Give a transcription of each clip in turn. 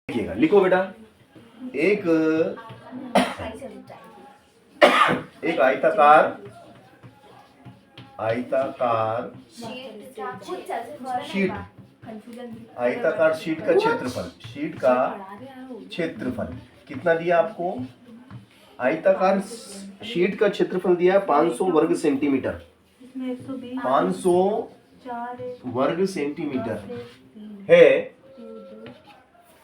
लिखिएगा, लिखो बेटा। एक आयताकार शीट, आयताकार शीट का क्षेत्रफल कितना दिया आपको? आयताकार शीट का क्षेत्रफल दिया 500 वर्ग सेंटीमीटर। 500 वर्ग सेंटीमीटर है,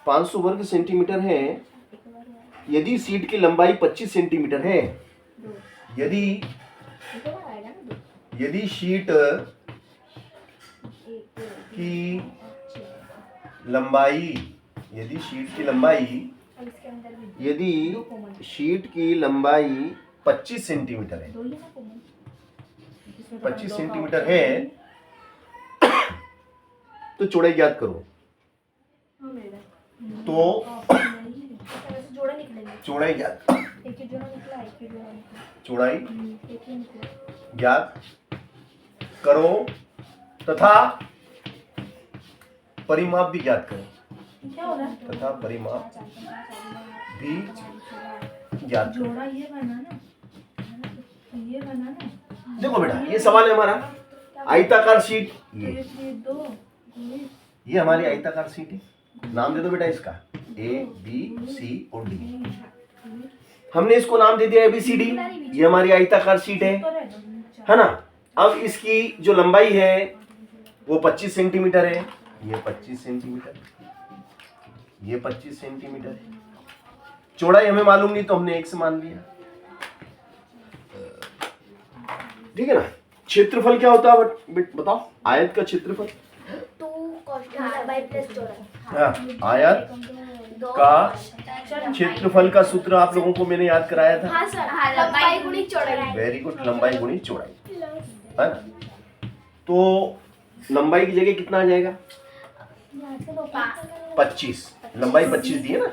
500 वर्ग सेंटीमीटर है। यदि शीट की लंबाई 25 सेंटीमीटर है, यदि शीट की लंबाई यदि शीट की लंबाई 25 सेंटीमीटर है, 25 सेंटीमीटर है, तो चौड़ाई ज्ञात करो। तो चौड़ाई ज्ञात करो तथा परिमाप भी ज्ञात करो। देखो बेटा, ये सवाल है हमारा आयताकार शीट। ये हमारी आयताकार शीट है। नाम दे दो बेटा इसका, ए बी सी और डी। हमने इसको नाम दे दिया ABCD। ये हमारी आयताकार शीट है ना। अब इसकी जो लंबाई है वो 25 सेंटीमीटर है। ये 25 सेंटीमीटर, ये 25 सेंटीमीटर है। चौड़ाई हमें मालूम नहीं तो हमने 1 से मान लिया, ठीक है ना। क्षेत्रफल क्या होता है बताओ? आयत का क्षेत्रफल, आयत का क्षेत्रफल का सूत्र आप लोगों को मैंने याद कराया था। हाँ सर, लंबाई गुणी चौड़ाई। वेरी गुड, लंबाई गुणी चौड़ाई है। तो लंबाई की जगह कितना आ जाएगा? 25। लंबाई 25 दी है ना,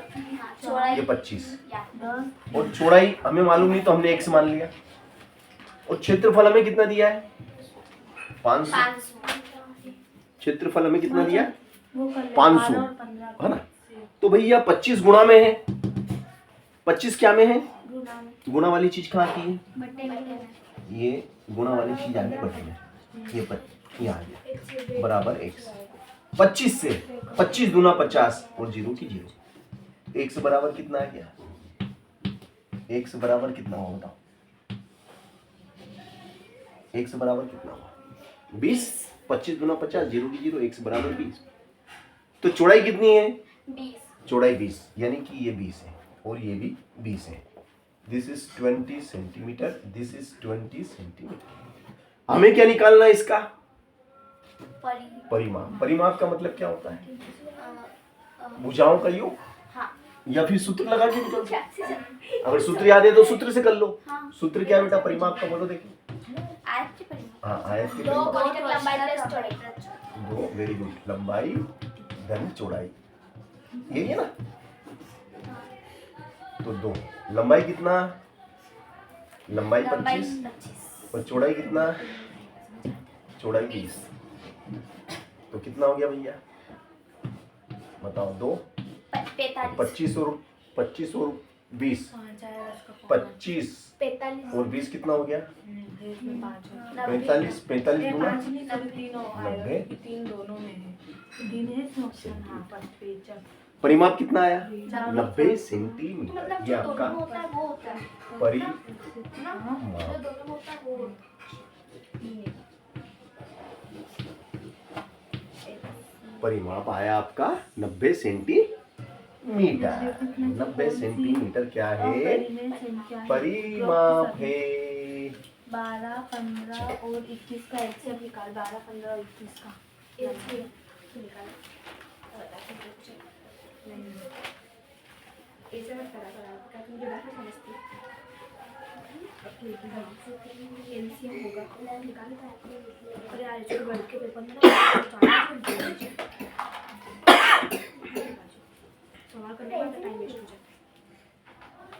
ये 25। और चौड़ाई हमें मालूम नहीं तो हमने 1 से मान लिया। और क्षेत्रफल हमें कितना दिया है? 500। क्षेत्रफल हमें कितना दिया? 500 है ना। तो भैया 25 गुणा में है। 25 क्या में है? गुणा वाली चीज कहाँ की है? ये गुणा वाली चीज आ गई बटे में। ये यहाँ आ गया बराबर 1। 25 से 25 दूना 50 और 0 की 0। 1 से बराबर कितना आ गया? 1 से बराबर कितना होगा बताओ? 1 से बराबर कितना होगा? 20। 25 दूना 50, 0 की 0, 1 से बराबर 20। तो चौड़ाई कितनी है? 20। चौड़ाई 20, यानी कि ये 20 है और ये भी 20 है। This is 20 centimetre, this is 20 centimetre. हमें क्या निकालना है इसका? परिमाप। परिमाप का मतलब क्या होता है? भुजाओं का योग। हाँ। या फिर सूत्र लगा के निकल सकते। अगर सूत्र याद है तो सूत्र से कर लो। हाँ। सूत्र क्या बेटा परिमाप का? बोलो देखिए। आयत के परिमाप। हाँ, आयत के परिमाप। 2 वेरी गुड, लंबाई धन चौड़ाई, यही है ना। तो 2 लंबाई कितना? लंबाई 25 और चौड़ाई कितना? चौड़ाई 20। तो कितना हो गया भैया बताओ? 2 25 और 20। 25 और 20 कितना हो गया? 45। 45 दूना 90। परिमाप कितना आया? 90 सेंटीमीटर। ये आपका परिमाप आया आपका 90 सेंटीमीटर। 90 सेंटीमीटर क्या है? परिमाप है। 12, 15 और 21 का एक से निकाल। 12, 15 और 21 का ऐसे मत करा क्या तुम जो बात समझती एलसीएम होगा निकालता है। अरे यार इसको वर्ग के पेपर में सवाल करने में टाइम वेस्ट हो जाता है।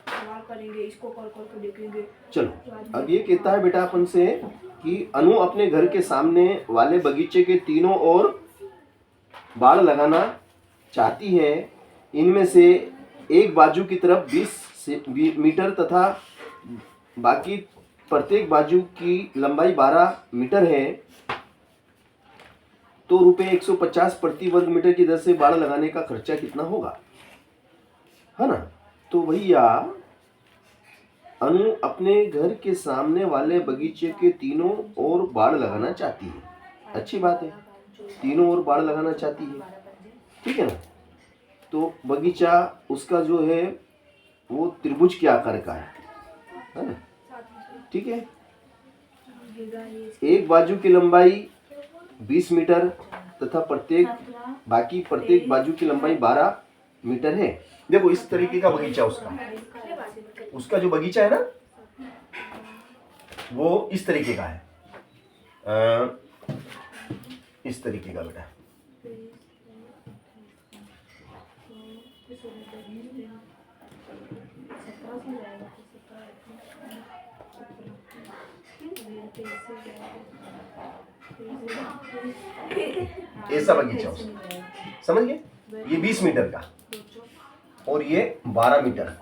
सवाल करेंगे, इसको कॉल करके देखेंगे। चलो, अब ये कहता है बेटा अपन से कि अनु अपने घर के सामने वाले बगीचे के तीनों ओर बाड़ लगाना चाहती है इनमें से एक बाजू की तरफ 20 मीटर तथा बाकी प्रत्येक बाजू की लंबाई 12 मीटर है, तो रुपये 150 प्रति वर्ग मीटर की दर से बाड़ लगाने का खर्चा कितना होगा, है ना। तो भैया अनु अपने घर के सामने वाले बगीचे के तीनों ओर बाड़ लगाना चाहती है। अच्छी बात है, तीनों ओर बाड़ लगाना चाहती है, ठीक है ना। तो बगीचा उसका जो है वो त्रिभुज के आकार का है ना, ठीक है। एक बाजू की लंबाई 20 मीटर तथा बाकी प्रत्येक बाजू की लंबाई 12 मीटर है। देखो इस तरीके का बगीचा उसका जो बगीचा है ना वो इस तरीके का है, इस तरीके का बेटा। ऐसा बगीचा उसका, समझ गए। ये 20 मीटर का और ये 12 मीटर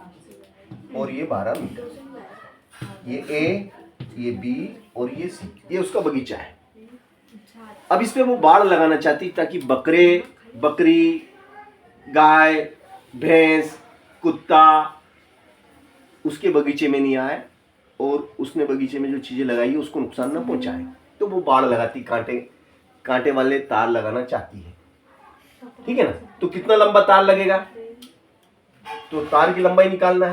और ये 12 मीटर, ये ए, ये बी और ये सी, ये उसका बगीचा है। अब इस पे वो बाड़ लगाना चाहती ताकि बकरे, बकरी, गाय, भैंस, कुत्ता उसके बगीचे में नहीं आए और उसने बगीचे में जो चीजें लगाई है उसको नुकसान न पहुंचाए। तो वो बाड़ लगाती, कांटे वाले तार लगाना चाहती है, ठीक है ना। तो कितना लंबा तार लगेगा, तो तार की लंबाई निकालना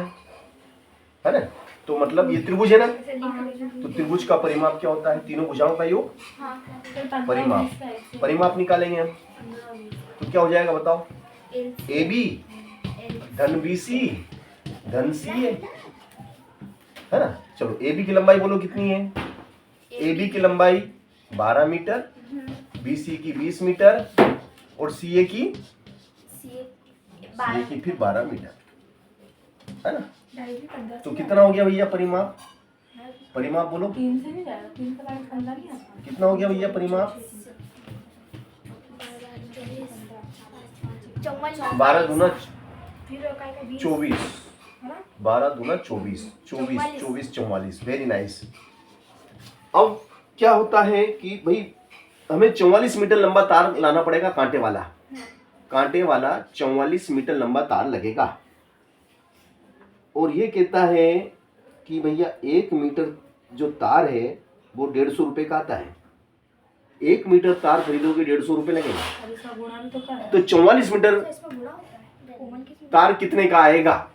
है ना। तो मतलब ये त्रिभुज है ना, तो त्रिभुज का परिमाप क्या होता है, तीनों भुजाओं का योग परिमाप निकालेंगे हम। तो क्या हो जाएगा बताओ, ए बी धन बी सी धन सी है ना। चलो ए बी की लंबाई बोलो कितनी है, ए बी की लंबाई 12 मीटर, बी सी की 20 मीटर और सी ए की फिर 12 मीटर, है ना। तो कितना हो गया भैया परिमाप, परिमाप बोलो 3 से नहीं जाएगा, 3 का 15 नहीं आता। कितना हो गया भैया परिमाप, 12 दूना 24, 12 दूना 24, 44। Very nice. अब क्या होता है कि भाई हमें 44 मीटर लंबा तार लाना पड़ेगा, कांटे वाला 44 मीटर लंबा तार लगेगा। और ये कहता है कि भैया 1 मीटर जो तार है वो 150 रुपए का आता है। 1 मीटर तार खरीदोगे 150 रुपए लगेगा। तो 44 मीटर तार कितने का आएगा,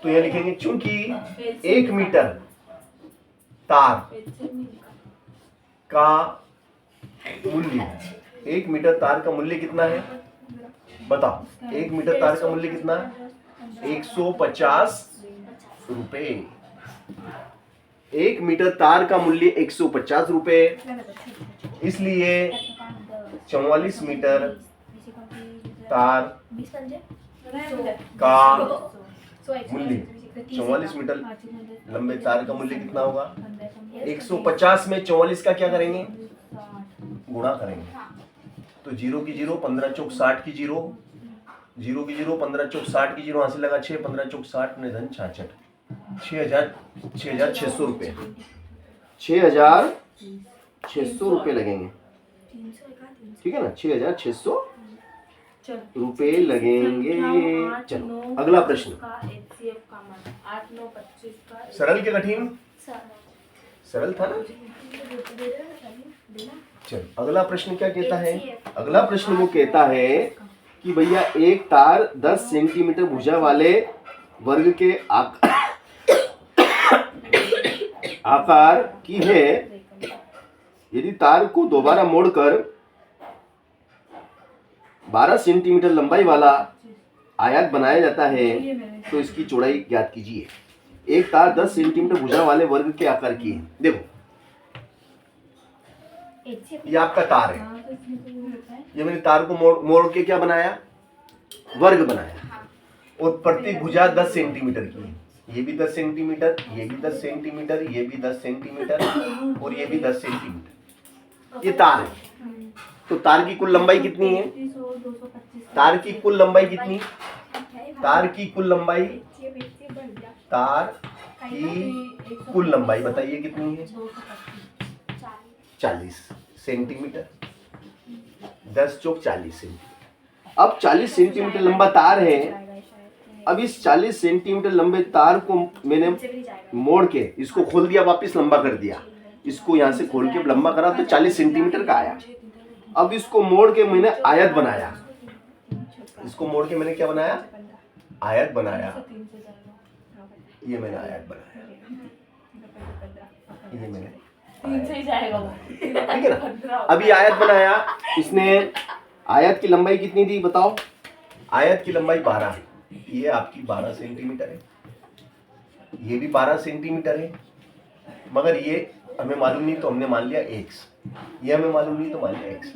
तो ये लिखेंगे चूंकि 1 मीटर तार का मूल्य, 1 मीटर तार का मूल्य कितना है बताओ, 1 मीटर तार का मूल्य कितना है, 150 रुपए। 1 मीटर तार का मूल्य 150 रुपए, इसलिए 44 मीटर तार का मूल्य, 44 मीटर लंबे तार का मूल्य कितना होगा, 150 में 44 का क्या करेंगे, गुणा करेंगे। तो 0 की 0, 15 चौक 60 की 0, 0 की 0, 15 चौक 60 की 0, हासिल लगा 6, 15 चौक 60 निधन 66, 6,600 रुपये, 6,600 रुपये लगेंगे, ठीक है ना, 6,600 रुपये लगेंगे। चलो अगला प्रश्न, सरल के कठिन, सरल था ना। चलो अगला प्रश्न क्या कहता है, अगला प्रश्न वो कहता है कि भैया एक तार 10 सेंटीमीटर भुजा वाले वर्ग के आकार की है। यदि तार को दोबारा मोड़कर 12 सेंटीमीटर लंबाई वाला आयत बनाया जाता है तो इसकी चौड़ाई ज्ञात कीजिए। एक तार 10 सेंटीमीटर भुजा वाले वर्ग के आकार की है। देखो ये आपका तार है, ये मैंने तार को मोड़ के क्या बनाया, वर्ग बनाया, और प्रत्येक भुजा 10 सेंटीमीटर की है। ये भी 10 सेंटीमीटर, ये भी 10 सेंटीमीटर, ये भी 10 सेंटीमीटर और ये भी 10 सेंटीमीटर। ये तार है, तो तार की कुल लंबाई कितनी है? 225 तार की कुल लंबाई कितनी? तार की कुल लंबाई, तार की कुल लंबाई बताइए कितनी है? 40 सेंटीमीटर। 10 चौक 40 सेंटीमीटर। अब 40 सेंटीमीटर लंबा तार है। अब इस 40 सेंटीमीटर लंबे तार को मैंने मोड़ के इसको खोल दिया, वापस लंबा कर दिया। इसको यहाँ से खोल के लंबा करा तो 40 सेंटीमीटर का आया। अब इसको मोड़ के मैंने आयत बनाया। इसको मोड़ के मैंने क्या बनाया? आयत बनाया। ये मैंने आयत बनाया, ये मैंने ठीक है ना। अभी आयत बनाया इसने। आयत की लंबाई कितनी थी बताओ? आयत की लंबाई 12। ये आपकी 12 सेंटीमीटर है, ये भी 12 सेंटीमीटर है, मगर ये हमें मालूम नहीं तो हमने मान लिया x। ये हमें मालूम नहीं तो मान लिया x।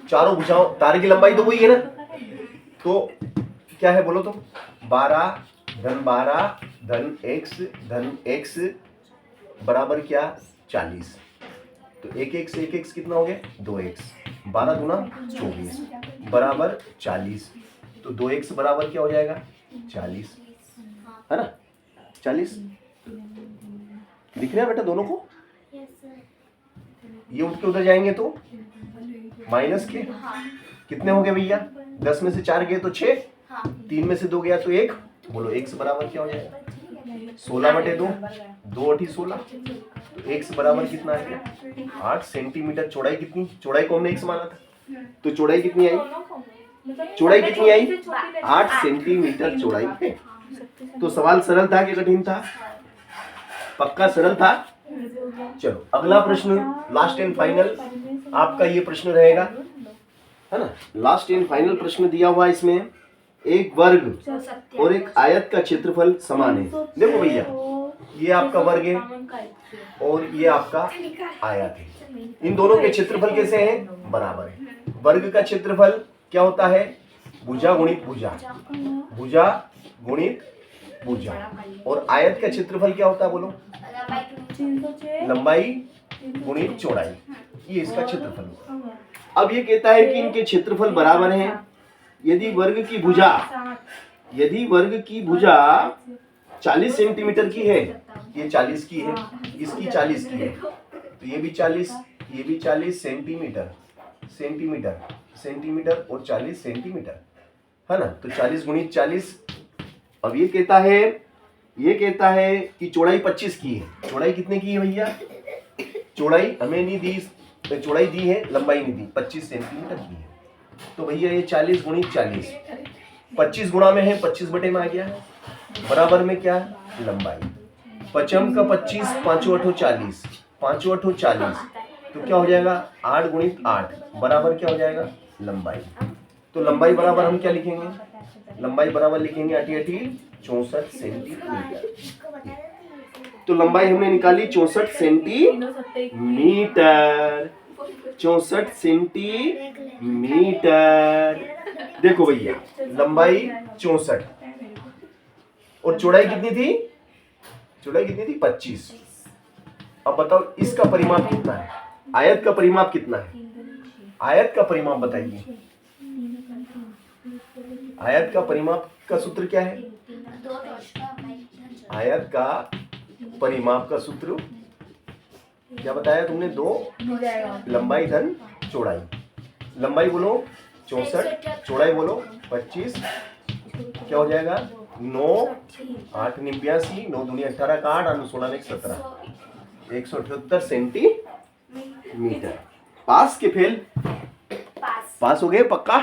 चारों भुजाओं, तार की लंबाई तो वही है ना, तो क्या है बोलो तो? 12 धन x बराबर क्या? 40। तो 1x कितना हो गया? 2x। 12 दूना 24 बराबर 40। तो 2x बराबर क्या हो जाएगा? 40, है ना? 40 दिख रहा है बेटा दोनों को? ये उठ के उधर जाएंगे तो माइनस के कितने हो गए भैया? 10 में से 4 गए तो 6, 3 में से 2 गया तो 1। बोलो x बराबर क्या हो जाएगा? 16/2, 2 8 16। तो x बराबर कितना आएगा? 8 सेंटीमीटर। चौड़ाई कितनी? चौड़ाई को हमने x माना था, तो चौड़ाई कितनी आई? चौड़ाई कितनी आई? 8 सेंटीमीटर चौड़ाई है। तो सवाल सरल था कि कठिन था? पक्का सरल था। चलो अगला प्रश्न, लास्ट एंड फाइनल आपका ये प्रश्न रहेगा, है ना? लास्ट एंड फाइनल प्रश्न दिया हुआ इसमें, एक वर्ग और एक आयत का क्षेत्रफल समान है। देखो भैया, ये आपका वर्ग है और ये आपका आयत है। इन दोनों के क्षेत्रफल कैसे हैं? बराबर है। वर्ग का क्षेत्रफल क्या होता है? भुजा गुणित भुजा, भुजा गुणित भुजा। और आयत का क्षेत्रफल क्या होता है बोलो? लंबाई गुणित चौड़ाई। ये इसका क्षेत्रफल होगा। अब ये कहता है कि इनके क्षेत्रफल बराबर हैं। यदि वर्ग की भुजा 40 सेंटीमीटर की है, ये 40 की है, इसकी 40 की है, तो ये भी 40, ये भी 40 सेंटीमीटर और 40 सेंटीमीटर, है ना? तो 40 गुणित 40। अब ये कहता है कि चौड़ाई 25 की है। चौड़ाई कितने की है भैया? चौड़ाई हमें नहीं दी, चौड़ाई दी है, लंबाई नहीं दी। 25 सेंटीमीटर की है। तो भैया ये 40 गुणित 40, 25 गुणा में है, 25 बटे में आ गया, बराबर में क्या? लंबाई। 5 का 25, 5 8 40, 5 8 40। तो क्या हो जाएगा? 8 गुणित 8 बराबर क्या हो जाएगा? लंबाई। तो लंबाई बराबर हम क्या लिखेंगे? लंबाई बराबर लिखेंगे 8 64 सेंटीमीटर। तो लंबाई हमने निकाली 64 सेंटीमीटर। 64 सेंटीमीटर। देखो भैया, लंबाई 64 और चौड़ाई कितनी थी? चौड़ाई कितनी थी? 25। अब बताओ इसका परिमाप कितना है? आयत का परिमाप कितना है? आयत का परिमाप बताइए। आयत का परिमाप का सूत्र क्या है? आयत का परिमाप का सूत्र क्या बताया तुमने? 2 लंबाई धन चौड़ाई। लंबाई बोलो 64, चौड़ाई बोलो 25। क्या हो जाएगा? 9 8 89, 9 दूनी 18 का 8 और 16 1 17, 178 सेंटीमीटर। पास के फेल? पास हो गए पक्का?